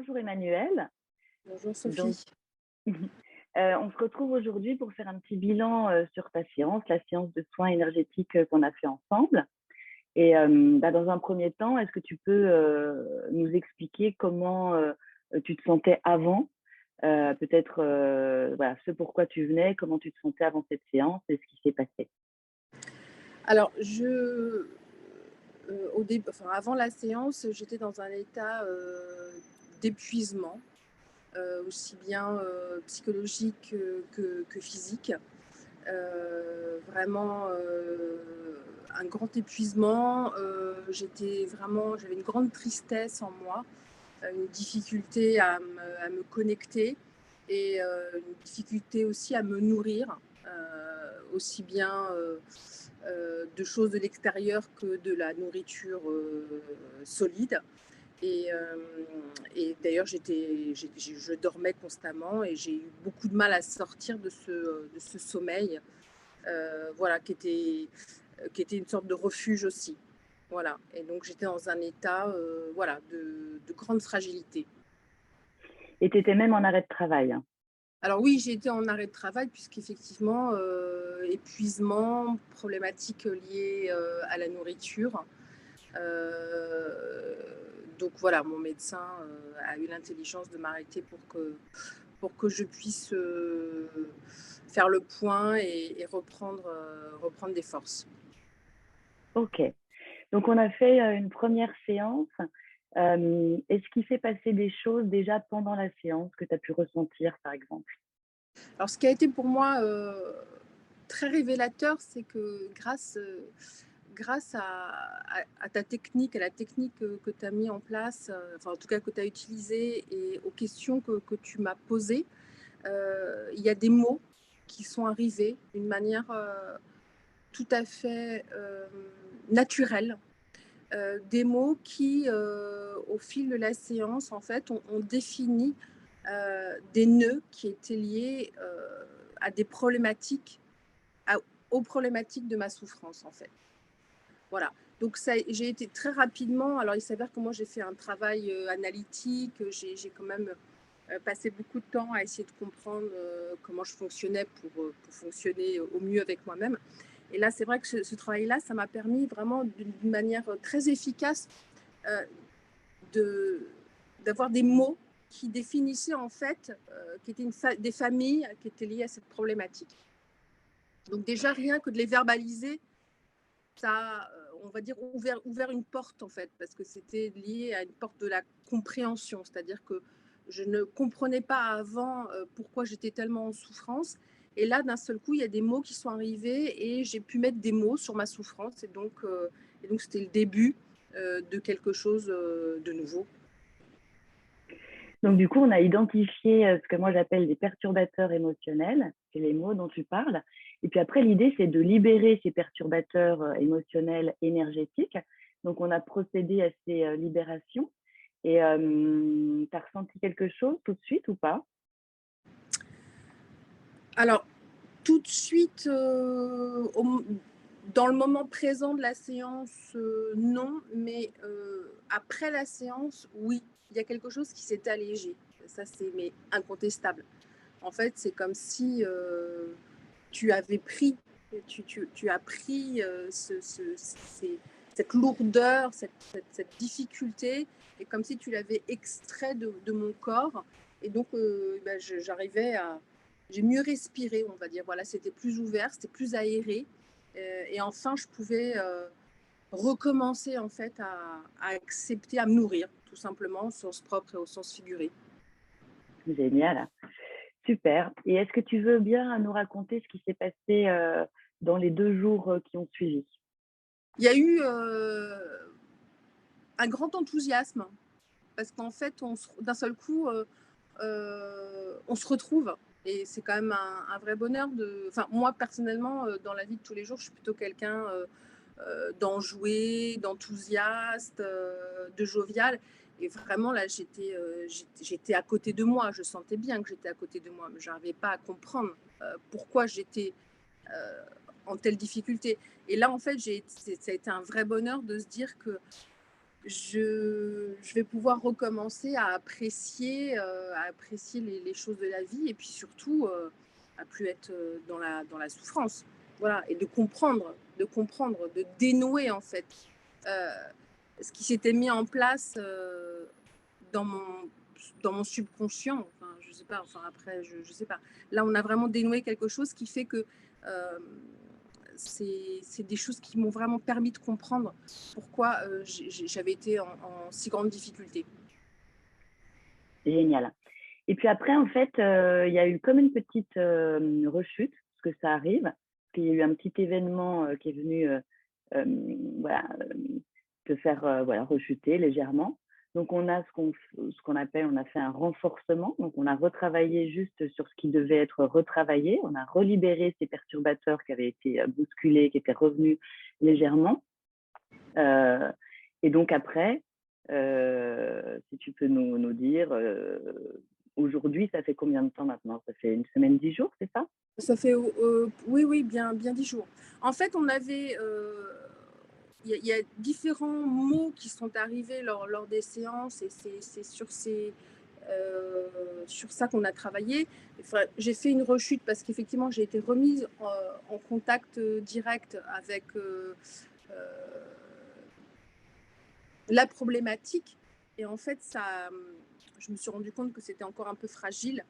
Bonjour Emmanuel. Bonjour Donc, Sophie. on se retrouve aujourd'hui pour faire un petit bilan sur ta séance, la séance de soins énergétiques qu'on a fait ensemble. Et dans un premier temps, est-ce que tu peux nous expliquer comment tu te sentais avant, peut-être voilà, ce pourquoi tu venais, comment tu te sentais avant cette séance et ce qui s'est passé. Alors, avant la séance, j'étais dans un état d'épuisement, aussi bien psychologique que physique. Vraiment un grand épuisement. J'avais une grande tristesse en moi, une difficulté à me connecter et une difficulté aussi à me nourrir, aussi bien de choses de l'extérieur que de la nourriture solide. Et, euh, et d'ailleurs, je dormais constamment et j'ai eu beaucoup de mal à sortir de ce sommeil, voilà, qui était une sorte de refuge aussi. Voilà. Et donc, j'étais dans un état voilà, de grande fragilité. Et tu étais même en arrêt de travail, hein. Alors oui, j'ai été en arrêt de travail puisqu'effectivement, épuisement, problématiques liées à la nourriture. Euh, donc voilà, mon médecin a eu l'intelligence de m'arrêter pour que je puisse faire le point et reprendre des forces. Ok. Donc, on a fait une première séance. Est-ce qu'il s'est passé des choses déjà pendant la séance que tu as pu ressentir, par exemple? Alors ce qui a été pour moi très révélateur, c'est que grâce à ta technique, à la technique que tu as mis en place, enfin en tout cas que tu as utilisée et aux questions que tu m'as posées, il y a des mots qui sont arrivés d'une manière tout à fait naturelle. Des mots qui, au fil de la séance, en fait, ont défini des nœuds qui étaient liés à des problématiques, à- aux problématiques de ma souffrance, en fait. Voilà. Donc ça, j'ai été très rapidement. Alors il s'avère que moi j'ai fait un travail analytique. J'ai quand même passé beaucoup de temps à essayer de comprendre comment je fonctionnais pour fonctionner au mieux avec moi-même. Et là, c'est vrai que ce travail-là, ça m'a permis vraiment d'une manière très efficace euh, de, d'avoir des mots qui définissaient en fait, qui étaient des familles qui étaient liées à cette problématique. Donc déjà, rien que de les verbaliser, ça a, on va dire, ouvert une porte en fait, parce que c'était lié à une porte de la compréhension, c'est-à-dire que je ne comprenais pas avant pourquoi j'étais tellement en souffrance. Et là, d'un seul coup, il y a des mots qui sont arrivés et j'ai pu mettre des mots sur ma souffrance. Et donc c'était le début de quelque chose de nouveau. Donc, du coup, on a identifié ce que moi j'appelle des perturbateurs émotionnels, c'est les mots dont tu parles. Et puis après, l'idée, c'est de libérer ces perturbateurs émotionnels énergétiques. Donc, on a procédé à ces libérations. Et tu as ressenti quelque chose tout de suite ou pas? Alors, tout de suite, dans le moment présent de la séance, non, mais après la séance, oui, il y a quelque chose qui s'est allégé. Ça, c'est mais incontestable. En fait, c'est comme si tu avais pris, tu as pris cette lourdeur, cette difficulté, et comme si tu l'avais extrait de mon corps. Et donc, j'arrivais à, j'ai mieux respiré, on va dire. Voilà, c'était plus ouvert, c'était plus aéré. Et enfin, je pouvais recommencer en fait à accepter, à me nourrir, tout simplement, au sens propre et au sens figuré. Génial, super. Et est-ce que tu veux bien nous raconter ce qui s'est passé dans les 2 jours qui ont suivi? Il y a eu un grand enthousiasme parce qu'en fait, d'un seul coup, on se retrouve. Et c'est quand même un vrai bonheur de. Enfin, moi personnellement, dans la vie de tous les jours, je suis plutôt quelqu'un d'enjoué, d'enthousiaste, de jovial. Et vraiment, là, j'étais à côté de moi. Je sentais bien que j'étais à côté de moi, mais je n'arrivais pas à comprendre pourquoi j'étais euh, en telle difficulté. Et là, en fait, ça a été un vrai bonheur de se dire que je vais pouvoir recommencer à apprécier les choses de la vie et puis surtout à plus être dans la souffrance. Voilà, et de dénouer en fait euh, ce qui s'était mis en place dans mon, dans mon subconscient. Enfin, je sais pas, enfin après, je sais pas. Là, on a vraiment dénoué quelque chose qui fait que euh, c'est des choses qui m'ont vraiment permis de comprendre pourquoi j'avais été en si grande difficulté. Génial. Et puis après, en fait, il y a eu comme une petite rechute, parce que ça arrive, parce qu'il y a eu un petit événement qui est venu euh, voilà, te faire voilà, rechuter légèrement. Donc, on a ce qu'on appelle, on a fait un renforcement. Donc, on a retravaillé juste sur ce qui devait être retravaillé. On a relibéré ces perturbateurs qui avaient été bousculés, qui étaient revenus légèrement. Et donc après, si tu peux nous dire, aujourd'hui, ça fait combien de temps maintenant? Ça fait une semaine, 10 jours, c'est ça? Ça fait, oui, oui, bien 10 jours. En fait, il y a différents mots qui sont arrivés lors des séances et c'est sur ça qu'on a travaillé. Enfin, j'ai fait une rechute parce qu'effectivement, j'ai été remise en contact direct avec la problématique. Et en fait, je me suis rendu compte que c'était encore un peu fragile.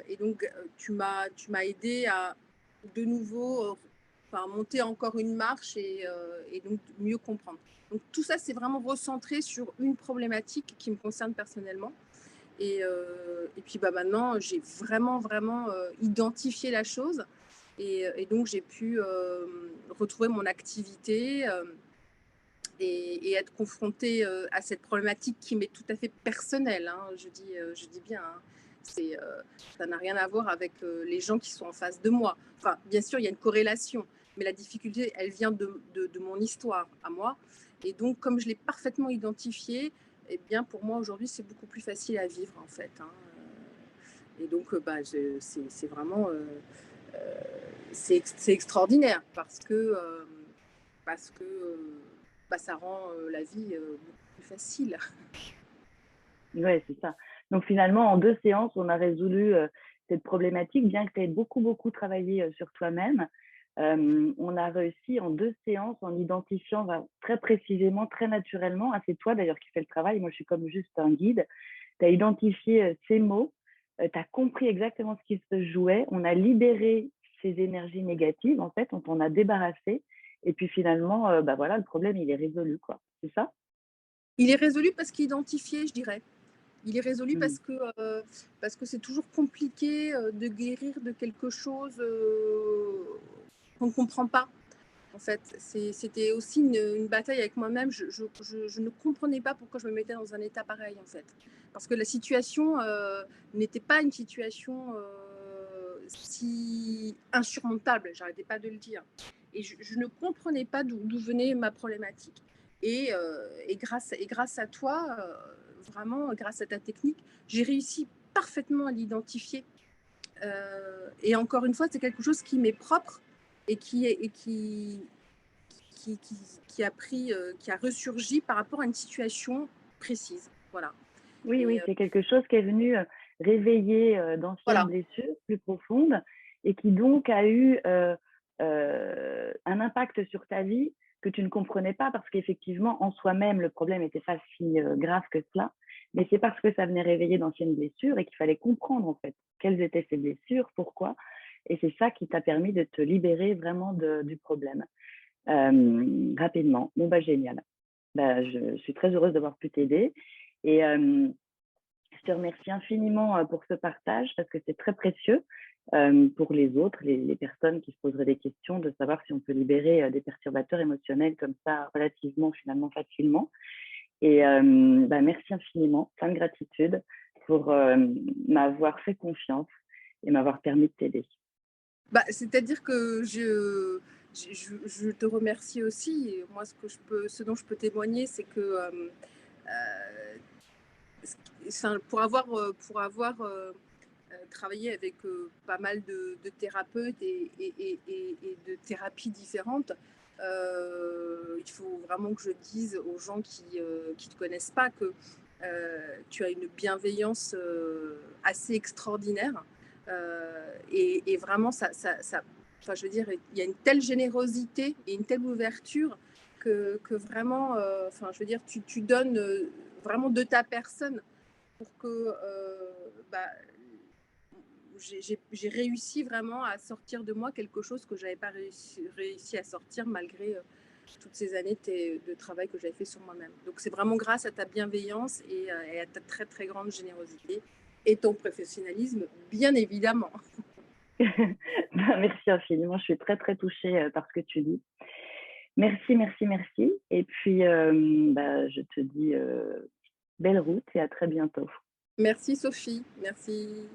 Et donc, tu m'as aidé à de nouveau monter encore une marche et donc mieux comprendre. Donc, tout ça, c'est vraiment recentré sur une problématique qui me concerne personnellement. Et puis maintenant, j'ai vraiment identifié la chose. Et donc, j'ai pu retrouver mon activité. Et être confrontée à cette problématique qui m'est tout à fait personnelle, hein, je dis bien, hein. Ça n'a rien à voir avec les gens qui sont en face de moi. Enfin, bien sûr, il y a une corrélation, mais la difficulté, elle vient de mon histoire à moi. Et donc, comme je l'ai parfaitement identifiée, eh bien, pour moi, aujourd'hui, c'est beaucoup plus facile à vivre, en fait, hein. Et donc, c'est vraiment... c'est extraordinaire parce que ça rend la vie beaucoup plus facile. Oui, c'est ça. Donc finalement, en 2 séances, on a résolu cette problématique, bien que tu aies beaucoup travaillé sur toi-même. On a réussi en 2 séances, en identifiant très précisément, très naturellement, c'est toi d'ailleurs qui fais le travail, moi je suis comme juste un guide, tu as identifié ces mots, tu as compris exactement ce qui se jouait, on a libéré ces énergies négatives, en fait, on t'en a débarrassé, et puis finalement, voilà, le problème, il est résolu, quoi. C'est ça? Il est résolu parce qu'il est identifié, je dirais. Il est résolu Mmh. parce que c'est toujours compliqué de guérir de quelque chose qu'on ne comprend pas. En fait, c'était aussi une bataille avec moi-même. Je ne comprenais pas pourquoi je me mettais dans un état pareil, en fait. Parce que la situation n'était pas une situation si insurmontable, j'arrêtais pas de le dire. Et je ne comprenais pas d'où venait ma problématique. Et grâce à toi, vraiment, grâce à ta technique, j'ai réussi parfaitement à l'identifier. Et encore une fois, c'est quelque chose qui m'est propre et qui, qui, qui a ressurgi par rapport à une situation précise. Voilà. Oui, Et oui, c'est quelque chose qui est venu réveiller d'anciennes voilà. blessures plus profondes et qui donc a eu un impact sur ta vie que tu ne comprenais pas parce qu'effectivement, en soi-même, le problème n'était pas si grave que cela, mais c'est parce que ça venait réveiller d'anciennes blessures et qu'il fallait comprendre en fait quelles étaient ces blessures, pourquoi, et c'est ça qui t'a permis de te libérer vraiment du problème rapidement. Bon, bah génial. Bah, je suis très heureuse d'avoir pu t'aider et je te remercie infiniment pour ce partage parce que c'est très précieux pour les autres, les personnes qui se poseraient des questions, de savoir si on peut libérer des perturbateurs émotionnels comme ça relativement finalement facilement. Et merci infiniment, plein de gratitude pour m'avoir fait confiance et m'avoir permis de t'aider. C'est-à-dire que je te remercie aussi. Et moi, ce dont je peux témoigner, c'est que pour avoir travaillé avec pas mal de thérapeutes et de thérapies différentes, Il faut vraiment que je dise aux gens qui te connaissent pas que tu as une bienveillance assez extraordinaire. Et vraiment, enfin, je veux dire, il y a une telle générosité et une telle ouverture que vraiment, enfin, je veux dire, tu donnes vraiment de ta personne pour que bah, j'ai réussi vraiment à sortir de moi quelque chose que je n'avais pas réussi à sortir malgré toutes ces années de travail que j'avais fait sur moi-même. Donc c'est vraiment grâce à ta bienveillance et à ta très très grande générosité et ton professionnalisme, bien évidemment. Merci infiniment, je suis très très touchée par ce que tu dis. Merci, merci, merci. Et puis, je te dis belle route et à très bientôt. Merci Sophie, merci.